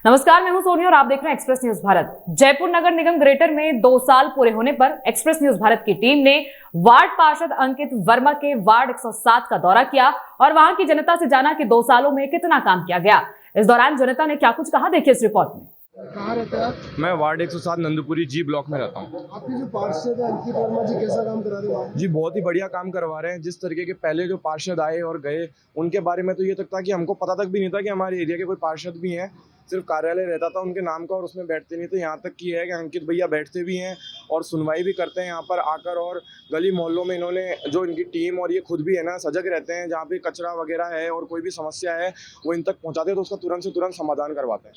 नमस्कार, मैं हूं सोनी और आप देख रहे हैं एक्सप्रेस न्यूज भारत। जयपुर नगर निगम ग्रेटर में 2 साल पूरे होने पर एक्सप्रेस न्यूज भारत की टीम ने वार्ड पार्षद अंकित वर्मा के वार्ड 107 का दौरा किया और वहां की जनता से जाना कि 2 सालों में कितना काम किया गया। इस दौरान जनता ने क्या कुछ कहा, देखिए इस रिपोर्ट में। कहाँ रहते हैं आप? मैं वार्ड 107 नंदपुरी जी ब्लॉक में रहता हूँ। आपके जो पार्षद है अंकित वर्मा जी कैसा काम करा रहे हैं? जी बहुत ही बढ़िया काम करवा रहे हैं। जिस तरीके के पहले जो पार्षद आए और गए उनके बारे में तो ये तक था कि हमको पता तक भी नहीं था कि हमारे एरिया के कोई पार्षद भी हैं। सिर्फ कार्यालय रहता था उनके नाम का और उसमें बैठते नहीं थे। यहाँ तक की है कि अंकित भैया बैठते भी हैं और सुनवाई भी करते हैं यहाँ पर आकर, और गली मोहल्लों में इन्होंने जो इनकी टीम और ये खुद भी है ना सजग रहते हैं। जहाँ पे कचरा वगैरह है और कोई भी समस्या है वो इन तक पहुँचाते हैं तो उसका तुरंत से तुरंत समाधान करवाते हैं।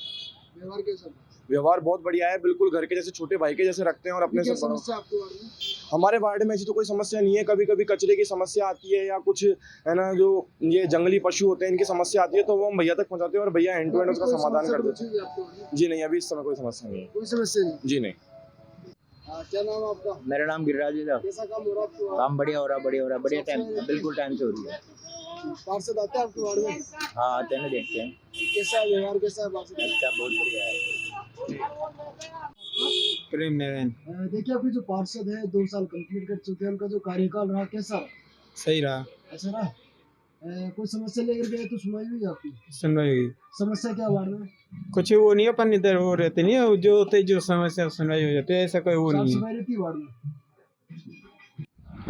व्यवहार कैसा? व्यवहार बहुत बढ़िया है, बिल्कुल घर के जैसे छोटे भाई के जैसे रखते हैं और अपने से समस्या आपके वार्ड में? हमारे वार्ड में ऐसी तो कोई समस्या नहीं है। कभी कभी कचरे की समस्या आती है या कुछ है ना, जो ये जंगली पशु होते हैं इनकी समस्या आती है तो वो हम भैया तक पहुंचाते हैं और भैया हैंड टू हैंड उसका समाधान कर देते हैं। जी नहीं, अभी इस समय कोई समस्या नहीं है। कोई समस्या नहीं? जी नहीं। क्या नाम है आपका? मेरा नाम गिरिराज है। कैसा काम हो रहा है आपके? काम बढ़िया हो रहा, बढ़िया टाइम, बिल्कुल टाइम से हो रही है। पार्षद आते हैं आपके वार्ड में? हाँ आते हैं ना, देखते हैं। कैसा है व्यवहार, कैसा है पार्षद? अच्छा, बहुत बढ़िया है। प्रेम नारायण। देखिए आपके जो पार्षद है 2 साल कंप्लीट कर चुके हैं, उनका जो कार्यकाल रहा कैसा? सही रहा। अच्छा रहा। कोई समस्या लेकर गए तो सुनवाई हुई आपकी? सुनवाई हुई। समस्या क्या वार्ड में? कुछ वो नहीं, अपन इधर वो रहते नहीं है, जो होते जो समस्या सुनवाई हो जाती है, ऐसा कोई वो नहीं है। सफाई रहती है वार्ड में?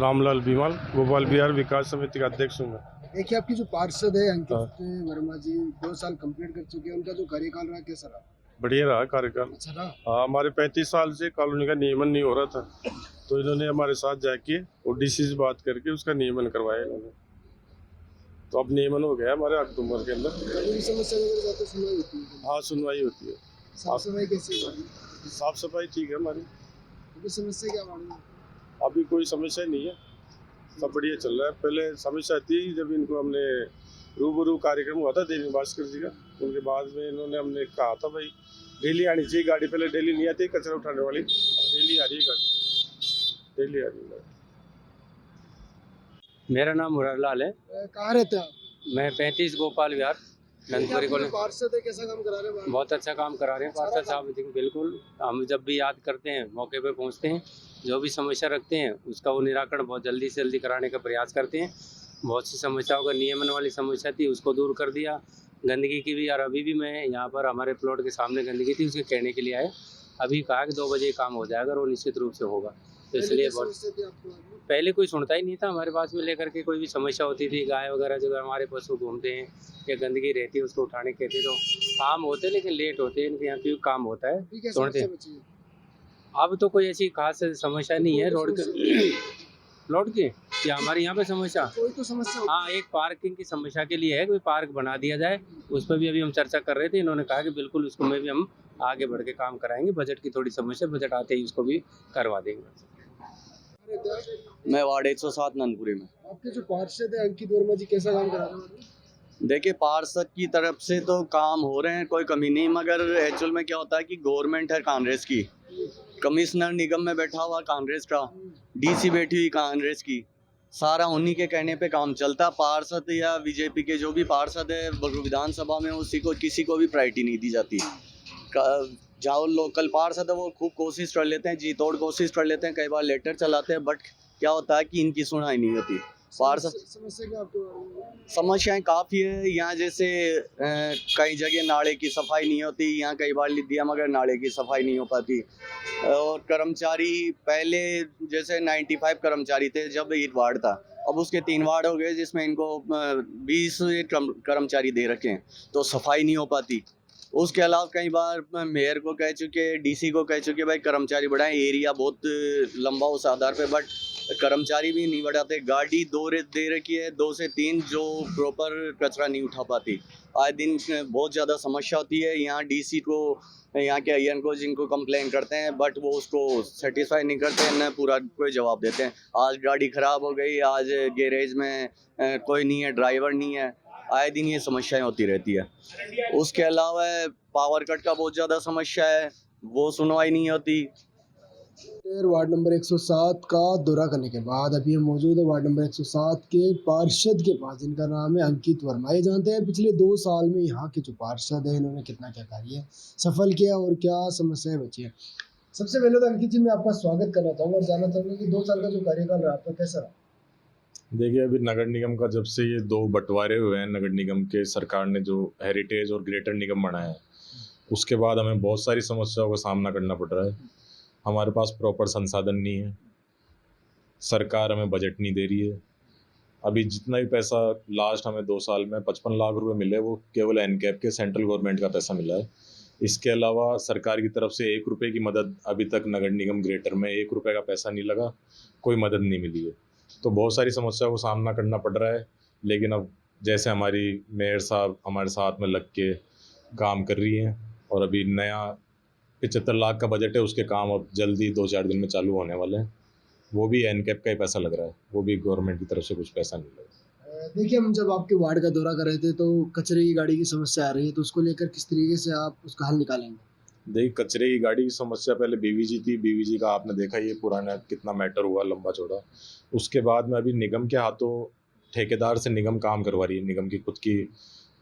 रामलाल बीमाल, गोपाल बिहार विकास समिति का अध्यक्ष हूँ मैं। देखिए आपकी जो पार्षद है अंकित वर्मा जी 2 साल कंप्लीट कर चुके हैं, उनका जो कार्यकाल रहा कैसा रहा? बढ़िया रहा कार्यकाल। अच्छा रहा। हाँ, हमारे 35 साल से कॉलोनी का नियमन नहीं हो रहा था तो इन्होंने हमारे साथ जाके और डीसी से बात करके उसका नियमन करवाया इन्होंने, तो अब नियमन हो गया हमारे अक्टूबर के अंदर। कोई समस्या वगैरह जाते सुनवाई होती है? हाँ, सुनवाई होती है। साफ सफाई कैसी है? साफ सफाई ठीक है हमारी। कोई समस्या क्या वार्ड में? अभी कोई समस्या नहीं है, सब बढ़िया चल रहा है। पहले समस्या थी जब इनको हमने रूबरू कार्यक्रम हुआ था देवी भास्कर जी का, उनके बाद में इन्होंने हमने कहा था भाई डेली आनी चाहिए गाड़ी। पहले डेली नहीं आती कचरा उठाने वाली, डेली आ रही है गाड़ी, डेली आ रही है। मेरा नाम मुरारलाल है। कहाँ रहते हैं आप? मैं 35 गोपाल विहार नंदपुरी कॉलोनी। पार्षद है, कैसा काम करा रहे हैं? बहुत अच्छा काम करा रहे हैं पार्षद साहब, बिल्कुल। हम जब भी याद करते हैं मौके पे पहुंचते हैं, जो भी समस्या रखते हैं उसका वो निराकरण बहुत जल्दी से जल्दी कराने का प्रयास करते हैं। बहुत सी समस्याओं का नियमन वाली समस्या थी उसको दूर कर दिया, गंदगी की भी। और अभी भी मैं यहाँ पर हमारे प्लॉट के सामने गंदगी थी उसके कहने के लिए आए। अभी कहा कि 2 बजे काम हो जाएगा और वो निश्चित रूप से होगा, तो इसलिए बहुत पहले कोई सुनता ही नहीं था हमारे पास में लेकर के। कोई भी समस्या होती थी, गाय वगैरह जो हमारे पशु घूमते हैं या गंदगी रहती है उसको उठाने कहते, तो काम होते लेकिन लेट होते हैं इनके यहाँ, क्योंकि काम होता है सुनते हैं। अब तो कोई ऐसी खास समस्या नहीं है रोड की या हमारे यहाँ पे समस्या कोई तो समस्या? हाँ, एक पार्किंग की समस्या के लिए है, कोई पार्क बना दिया जाए, उस पर भी अभी हम चर्चा कर रहे थे। इन्होंने कहा कि बिल्कुल उसको में भी हम आगे बढ़ के काम कराएंगे। बजट की थोड़ी समस्या, बजट आते ही उसको भी करवा देंगे। मैं वार्ड 107 नंदपुरी में। आपके जो पार्षद है अंकित वर्मा जी कैसा काम करा रहे हैं? देखिए पार्षद की तरफ से तो काम हो रहे हैं, कोई कमी नहीं, मगर एक्चुअल में क्या होता है कि गवर्नमेंट है कांग्रेस की, कमिश्नर निगम में बैठा हुआ कांग्रेस का, डीसी बैठी हुई कांग्रेस की, सारा उन्हीं के कहने पे काम चलता। पार्षद या बीजेपी के जो भी पार्षद है विधानसभा में उसी को किसी को भी प्रायोरिटी नहीं दी जाती। जहाँ लोकल पार्षद है वो खूब कोशिश कर लेते हैं, जी तोड़ कोशिश कर लेते हैं, कई बार लेटर चलाते हैं, बट क्या होता है कि इनकी सुनाई नहीं होती। पार्षद समस्याएं काफ़ी है यहाँ, जैसे कई जगह नाले की सफाई नहीं होती, यहाँ कई बार लिख दिया मगर नाले की सफाई नहीं हो पाती। और कर्मचारी पहले जैसे 95 कर्मचारी थे जब ये वार्ड था, अब उसके 3 वार्ड हो गए जिसमें इनको 20 कर्मचारी दे रखे हैं, तो सफाई नहीं हो पाती। उसके अलावा कई बार मेयर को कह चुके, डीसी को कह चुके भाई कर्मचारी बढ़ाएं, एरिया बहुत लंबा उस आधार पे, बट कर्मचारी भी नहीं बढ़ाते। गाड़ी 2 दे रखी है, 2 से 3 जो प्रॉपर कचरा नहीं उठा पाती। आए दिन बहुत ज़्यादा समस्या होती है यहाँ। डीसी को, यहाँ के आईएन को, जिनको कंप्लेन करते हैं बट वो उसको सेटिस्फाई नहीं करते हैं, न पूरा कोई जवाब देते हैं। आज गाड़ी ख़राब हो गई, आज गैरेज में कोई नहीं है, ड्राइवर नहीं है, आए दिन ये समस्याएं होती रहती है। उसके अलावा पावर कट का बहुत ज़्यादा समस्या है, वो सुनवाई नहीं होती। फिर वार्ड नंबर 107 का दौरा करने के बाद अभी हम मौजूद है वार्ड नंबर 107 के पार्षद के पास, जिनका नाम है अंकित वर्मा। ये जानते हैं पिछले 2 साल में यहाँ के जो पार्षद है इन्होंने कितना क्या कार्य सफल किया और क्या समस्याएं बची है। सबसे पहले तो अंकित जी मैं आपका स्वागत करना चाहूँगा और जानना चाहूँगा कि 2 साल का जो कार्यकाल रहा आपका कैसा रहा। देखिए, अभी नगर निगम का जब से ये 2 बंटवारे हुए हैं, नगर निगम के सरकार ने जो हेरिटेज और ग्रेटर निगम बनाया है, उसके बाद हमें बहुत सारी समस्याओं का सामना करना पड़ रहा है। हमारे पास प्रॉपर संसाधन नहीं है, सरकार हमें बजट नहीं दे रही है। अभी जितना भी पैसा लास्ट हमें 2 साल में 55 लाख रुपए मिले, वो केवल एनकैप के सेंट्रल गवर्नमेंट का पैसा मिला है। इसके अलावा सरकार की तरफ से 1 रुपये की मदद अभी तक नगर निगम ग्रेटर में 1 रुपये का पैसा नहीं लगा, कोई मदद नहीं मिली है। तो बहुत सारी समस्याओं को सामना करना पड़ रहा है। लेकिन अब जैसे हमारी मेयर साहब हमारे साथ में लग के काम कर रही हैं और अभी नया 75 लाख का बजट है, उसके काम अब जल्दी 2-4 दिन में चालू होने वाले हैं। वो भी एनकैप का ही पैसा लग रहा है, वो भी गवर्नमेंट की तरफ से कुछ पैसा नहीं लगा। देखिए हम जब आपके वार्ड का दौरा कर रहे थे तो कचरे की गाड़ी की समस्या आ रही है, तो उसको लेकर किस तरीके से आप उसका हल निकालेंगे। देखिए, कचरे की गाड़ी की समस्या पहले बीवीजी थी। बीवीजी का आपने देखा ये पुराना कितना मैटर हुआ, लंबा चौड़ा। उसके बाद में अभी निगम के हाथों ठेकेदार से निगम काम करवा रही है, निगम की खुद की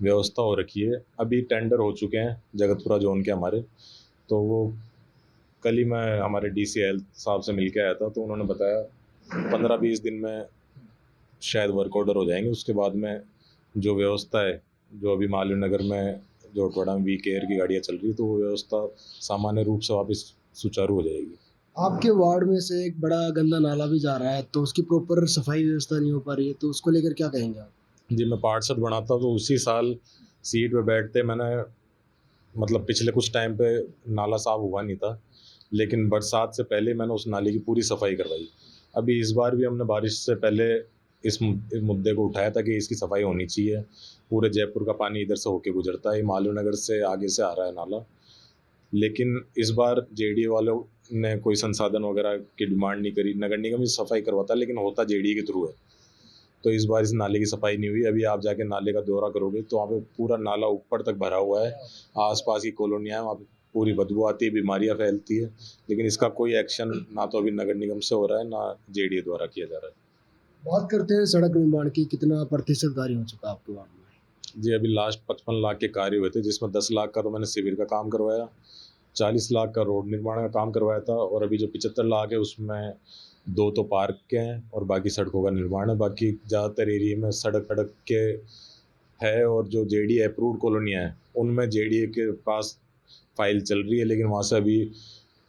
व्यवस्था हो रखी है। अभी टेंडर हो चुके हैं जगतपुरा जोन के हमारे, तो वो कल ही मैं हमारे डीसी हेल्थ साहब से मिल के आया था, तो उन्होंने बताया 15-20 दिन में शायद वर्क ऑर्डर हो जाएंगे। उसके बाद में जो व्यवस्था है, जो अभी मालवीय नगर में जो टोड़ा में वी केयर की गाड़ियाँ चल रही, तो वो व्यवस्था सामान्य रूप से वापस सुचारू हो जाएगी। आपके वार्ड में से एक बड़ा गंदा नाला भी जा रहा है, तो उसकी प्रॉपर सफाई व्यवस्था नहीं हो पा रही है, तो उसको लेकर क्या कहेंगे आप। जी, मैं पार्षद बना था तो उसी साल सीट पे बैठते मैंने मतलब पिछले कुछ टाइम पे नाला साफ हुआ नहीं था, लेकिन बरसात से पहले मैंने उस नाले की पूरी सफाई करवाई। अभी इस बार भी हमने बारिश से पहले इस मुद्दे को उठाया था कि इसकी सफाई होनी चाहिए। पूरे जयपुर का पानी इधर से होके गुजरता है, मालवीय नगर से आगे से आ रहा है नाला। लेकिन इस बार जेडीए वालों ने कोई संसाधन वगैरह की डिमांड नहीं करी। नगर निगम ही सफाई करवाता, लेकिन होता जेडीए के थ्रू है, तो इस बार इस नाले की सफाई नहीं हुई। अभी आप जाके नाले का दौरा करोगे तो वहाँ पे पूरा नाला ऊपर तक भरा हुआ है, आसपास की कॉलोनियाँ हैं, वहाँ पे पूरी बदबू आती है, बीमारियाँ फैलती है। लेकिन इसका कोई एक्शन ना तो अभी नगर निगम से हो रहा है, ना जेडीए द्वारा किया जा रहा है। बात करते हैं सड़क निर्माण की, कितना प्रतिशत कार्य हो चुका है आपके वार्ड में। जी, अभी लास्ट 55 लाख के कार्य हुए थे, जिसमें 10 लाख का तो मैंने शिविर का काम करवाया, 40 लाख का रोड निर्माण का काम करवाया था, और अभी जो 75 लाख है उसमें 2 तो पार्क के हैं और बाकी सड़कों का निर्माण है। बाकी ज़्यादातर एरिया में सड़क के है, और जो जेडीए अप्रूव्ड कॉलोनियाँ हैं उनमें जेडीए के पास फाइल चल रही है। लेकिन वहाँ से अभी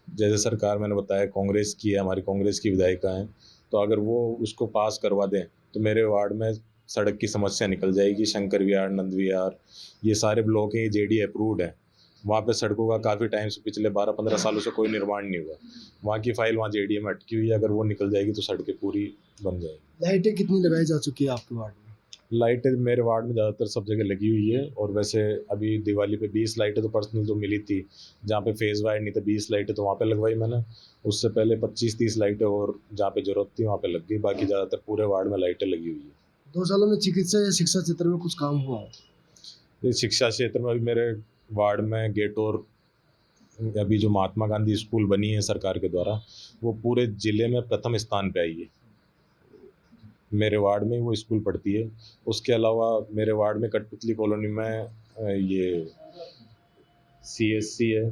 जैसे सरकार मैंने बताया कांग्रेस की है, हमारी कांग्रेस की विधायिका हैं, तो अगर वो उसको पास करवा दें तो मेरे वार्ड में सड़क की समस्या निकल जाएगी। शंकर विहार, नंद विहार, ये सारे ब्लॉक हैं, ये जेडीए अप्रूव्ड है। वहाँ पे सड़कों का काफ़ी टाइम से पिछले 12-15 सालों से कोई निर्माण नहीं हुआ। वहाँ की फाइल वहाँ जेडीए में अटकी हुई है, अगर वो निकल जाएगी तो सड़कें पूरी बन जाएगी। लाइटें कितनी लगाई जा चुकी है आपके वार्ड में। लाइटें मेरे वार्ड में ज़्यादातर सब जगह लगी हुई है, और वैसे अभी दिवाली पे 20 लाइटें तो पर्सनल जो मिली थी, जहाँ पे फेज़ वाइड नहीं था, 20 लाइटें तो वहाँ पे लगवाई मैंने। उससे पहले 25-30 लाइटें और जहाँ पे ज़रूरत थी वहाँ पे लग गई। बाकी ज़्यादातर पूरे वार्ड में लाइटें लगी हुई है। 2 सालों में चिकित्सा या शिक्षा क्षेत्र में कुछ काम हुआ है। ये शिक्षा क्षेत्र में अभी मेरे वार्ड में गेट, और अभी जो महात्मा गांधी स्कूल बनी है सरकार के द्वारा, वो पूरे ज़िले में प्रथम स्थान पे आई है। मेरे वार्ड में वो स्कूल पढ़ती है। उसके अलावा मेरे वार्ड में कठपुतली कॉलोनी में ये CSC है,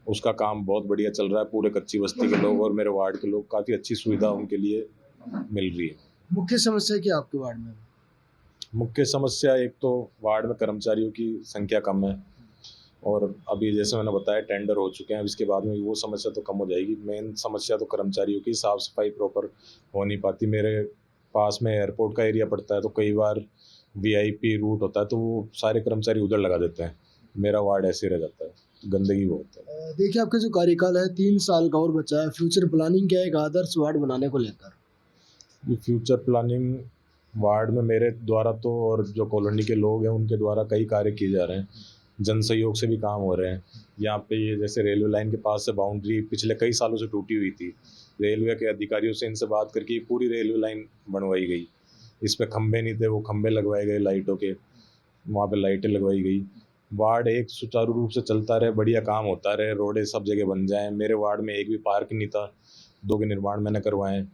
उसका काम बहुत बढ़िया चल रहा है। पूरे कच्ची बस्ती के लोग और मेरे वार्ड के लोग, काफ़ी अच्छी सुविधा उनके लिए मिल रही है। मुख्य समस्या क्या आपके वार्ड में। मुख्य समस्या एक तो वार्ड में कर्मचारियों की संख्या कम है, और अभी जैसे मैंने बताया टेंडर हो चुके हैं। इसके बाद में वो समस्या तो कम हो जाएगी। मेन समस्या तो कर्मचारियों की साफ़ सफाई प्रॉपर हो नहीं पाती। मेरे पास में एयरपोर्ट का एरिया पड़ता है, तो कई बार VIP रूट होता है, तो वो सारे कर्मचारी उधर लगा देते हैं। मेरा वार्ड ऐसे रह जाता है, गंदगी बहुत है। देखिए आपका जो कार्यकाल है 3 साल का और बचा है, फ्यूचर प्लानिंग क्या है एक आदर्श वार्ड बनाने को लेकर। ये फ्यूचर प्लानिंग वार्ड में मेरे द्वारा तो, और जो कॉलोनी के लोग हैं उनके द्वारा कई कार्य किए जा रहे हैं। जन सहयोग से भी काम हो रहे हैं। यहाँ पे ये जैसे रेलवे लाइन के पास से बाउंड्री पिछले कई सालों से टूटी हुई थी, रेलवे के अधिकारियों से इनसे बात करके पूरी रेलवे लाइन बनवाई गई। इस पे खंभे नहीं थे, वो खंभे लगवाए गए लाइटों के, वहाँ पे लाइटें लगवाई गई। वार्ड एक सुचारू रूप से चलता रहे, बढ़िया काम होता रहे, रोडें सब जगह बन जाएं। मेरे वार्ड में एक भी पार्क नहीं था, 2 के निर्माण मैंने करवाए।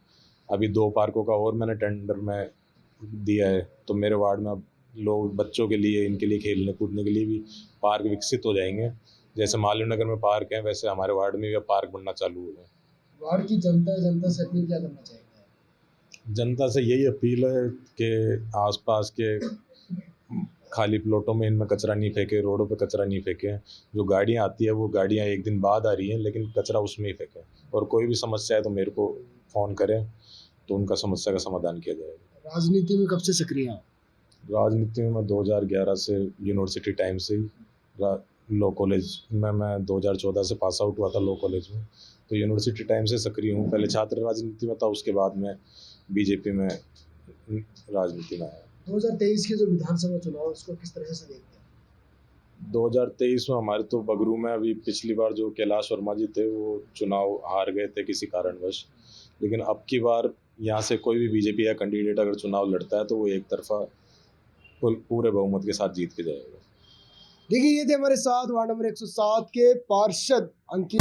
अभी 2 पार्कों का और मैंने टेंडर में दिया है, तो मेरे वार्ड में अब लोग बच्चों के लिए, इनके लिए खेलने कूदने के लिए भी पार्क विकसित हो जाएंगे। जैसे मालवीय नगर में पार्क है, वैसे हमारे वार्ड में भी अब पार्क बनना चालू हो गए। वार्ड की जनता से अपील क्या करना चाहेंगे? जनता से यही अपील है कि आसपास के खाली प्लॉटों में इनमें कचरा नहीं फेंके, रोडों पे कचरा नहीं फेंके। जो गाड़ियाँ आती है वो गाड़ियाँ एक दिन बाद आ रही हैं, लेकिन कचरा उसमें ही फेंके। और कोई भी समस्या है तो मेरे को फ़ोन करें, तो उनका समस्या का समाधान किया जाएगा। राजनीति में कब से सक्रिय हैं? राजनीति में मैं 2011 से यूनिवर्सिटी टाइम से ही लॉ कॉलेज में, मैं 2014 से पास आउट हुआ था लॉ कॉलेज में, तो यूनिवर्सिटी टाइम से सक्रिय हूँ। पहले छात्र राजनीति में था, उसके बाद में बीजेपी में राजनीति में आया। 2023 के जो विधानसभा चुनाव उसको किस तरह से देखते हैं? 2023 में हमारे तो बगरू में अभी पिछली बार जो कैलाश वर्मा जी थे वो चुनाव हार गए थे किसी कारणवश, लेकिन अब की बार यहाँ से कोई भी बीजेपी का कैंडिडेट अगर चुनाव लड़ता है तो वो एक तरफा पूरे बहुमत के साथ जीत के जाएगा। देखिए, ये थे हमारे साथ वार्ड नंबर 107 के पार्षद अंकित।